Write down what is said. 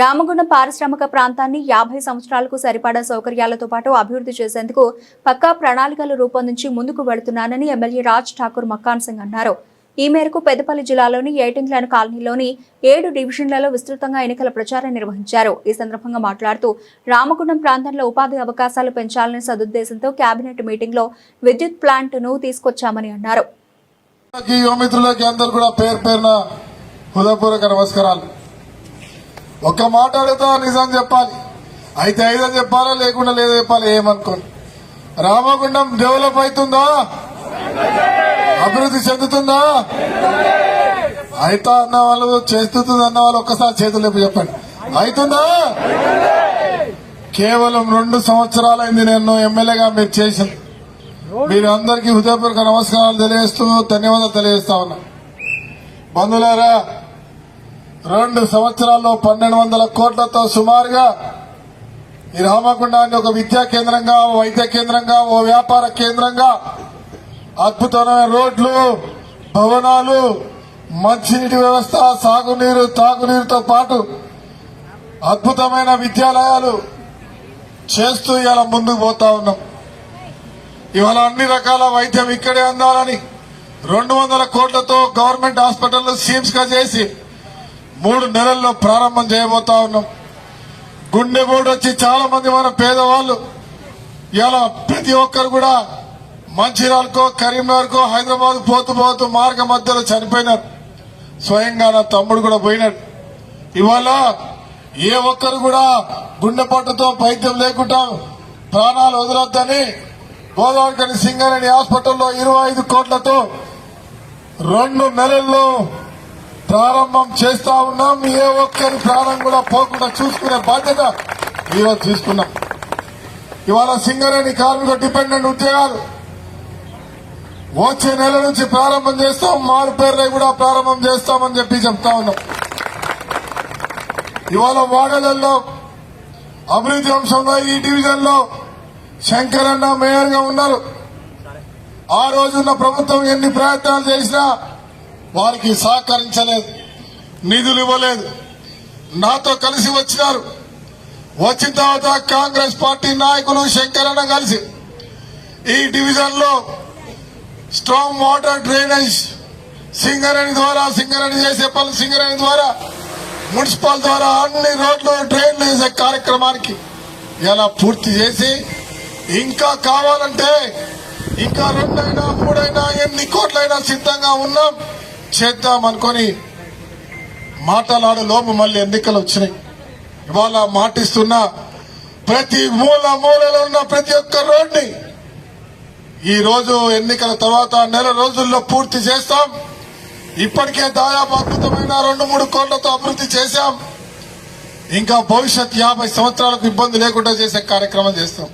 రామగుండం పారిశ్రామిక ప్రాంతాన్ని 50 సంవత్సరాలకు సరిపడా సౌకర్యాలతో పాటు అభివృద్ధి చేసేందుకు పక్కా ప్రణాళికలు రూపొందించి ముందుకు వెళుతున్నానని ఎమ్మెల్యే రాజ్ ఠాకూర్ మక్కాన్ సింగ్ అన్నారు. ఈ మేరకు పెద్దపల్లి జిల్లాలోని ఏటింగ్లన్ కాలనీలోని 7 డివిజన్లలో విస్తృతంగా ఎన్నికల ప్రచారం నిర్వహించారు. ఈ సందర్భంగా మాట్లాడుతూ రామగుండం ప్రాంతంలో ఉపాధి అవకాశాలు పెంచాలనే సదుద్దేశంతో కేబినెట్ మీటింగ్ లో విద్యుత్ ప్లాంట్ ను తీసుకొచ్చామని అన్నారు. ఒక్క మాట అడుగుతా, నిజం చెప్పాలి. అయితే ఐదని చెప్పాలా, లేకుండా లేదా చెప్పాలి. ఏమనుకోండి, రామగుండం డెవలప్ అవుతుందా, అభివృద్ధి చెందుతుందా? అయితే అన్న వాళ్ళు, చేస్తుంది అన్న వాళ్ళు ఒక్కసారి చేతులు లేపు చెప్పండి. అవుతుందా? కేవలం 2 సంవత్సరాలైంది నేను ఎమ్మెల్యేగా మీరు చేసింది. మీరు అందరికీ హృదయపూర్వక నమస్కారాలు తెలియజేస్తూ ధన్యవాదాలు తెలియజేస్తా ఉన్నా. బంధువులారా, 2 సంవత్సరాల్లో 1200 కోట్లతో సుమారుగా ఈ రామగుండాన్ని ఒక విద్యా కేంద్రంగా, వైద్య కేంద్రంగా, ఓ వ్యాపార కేంద్రంగా అద్భుతమైన రోడ్లు, భవనాలు, మంచినీటి వ్యవస్థ, సాగునీరు, తాగునీరుతో పాటు అద్భుతమైన విద్యాలయాలు చేస్తూ ఇలా ముందుకు పోతా ఉన్నాం. ఇవాళ అన్ని రకాల వైద్యం ఇక్కడే అందాలని 200 కోట్లతో గవర్నమెంట్ హాస్పిటల్ సీమ్స్ గా చేసి 3 నెలల్లో ప్రారంభం చేయబోతా ఉన్నాం. గుండెపోటు వచ్చి చాలా మంది మన పేదవాళ్లు ఇలా ప్రతి ఒక్కరు కూడా మంచిర్యాలకో, కరీంనగర్కో, హైదరాబాద్ పోతూ మార్గ మధ్యలో చనిపోయినారు. స్వయంగా నా తమ్ముడు కూడా పోయినాడు. ఇవాళ ఏ ఒక్కరు కూడా గుండెపోటుతో వైద్యం లేకుండా ప్రాణాలు వదలొద్దని గోదావరి సింగరేణి హాస్పిటల్లో 25 కోట్లతో 2 నెలల్లో ప్రారంభం చేస్తా ఉన్నాం. ఏ ఒక్కరి ప్రాణం కూడా పోకుండా చూసుకునే బాధ్యత ఈరోజు తీసుకున్నాం. ఇవాళ సింగరేణి కార్మిక డిపెండెంట్ ఉద్యోగాలు వచ్చే నెల నుంచి ప్రారంభం చేస్తాం. మారు పేర్లే కూడా ప్రారంభం చేస్తామని చెప్పి చెప్తా ఉన్నాం. ఇవాళ వాడలలో అభివృద్ధి అంశంలో ఈ డివిజన్ లో శంకరన్న మేయర్ గా ఉన్నారు. ఆ రోజున్న ప్రభుత్వం ఎన్ని ప్రయత్నాలు చేసినా వారికి సహకరించలేదు, నిధులు ఇవ్వలేదు. నాతో కలిసి వచ్చినారు. వచ్చిన తర్వాత కాంగ్రెస్ పార్టీ నాయకులు శంకరన్న కలిసి ఈ డివిజన్ లో స్ట్రాంగ్ వాటర్ డ్రైనేజ్ సింగరేణి ద్వారా, సింగరేణి చేసే పనులు సింగరేణి ద్వారా, మున్సిపల్ ద్వారా అన్ని రోడ్లు డ్రైన్లు చేసే కార్యక్రమానికి ఇలా పూర్తి చేసి ఇంకా కావాలంటే ఇంకా 2 అయినా 3 అయినా ఎన్ని కోట్లైనా సిద్ధంగా ఉన్నాం, చేద్దాం అనుకొని మాటలాడే లోపు మళ్ళీ ఎన్నికలు వచ్చినాయి. ఇవాళ మాటిస్తున్న ప్రతి మూలలో ఉన్న ప్రతి ఒక్క రోడ్ని ఈ రోజు ఎన్నికల తర్వాత నెల రోజుల్లో పూర్తి చేస్తాం. ఇప్పటికే దాదాపు అద్భుతమైన 2-3 కోట్లతో అభివృద్ధి చేశాం. ఇంకా భవిష్యత్ 50 సంవత్సరాలకు ఇబ్బంది లేకుండా చేసే కార్యక్రమం చేస్తాం.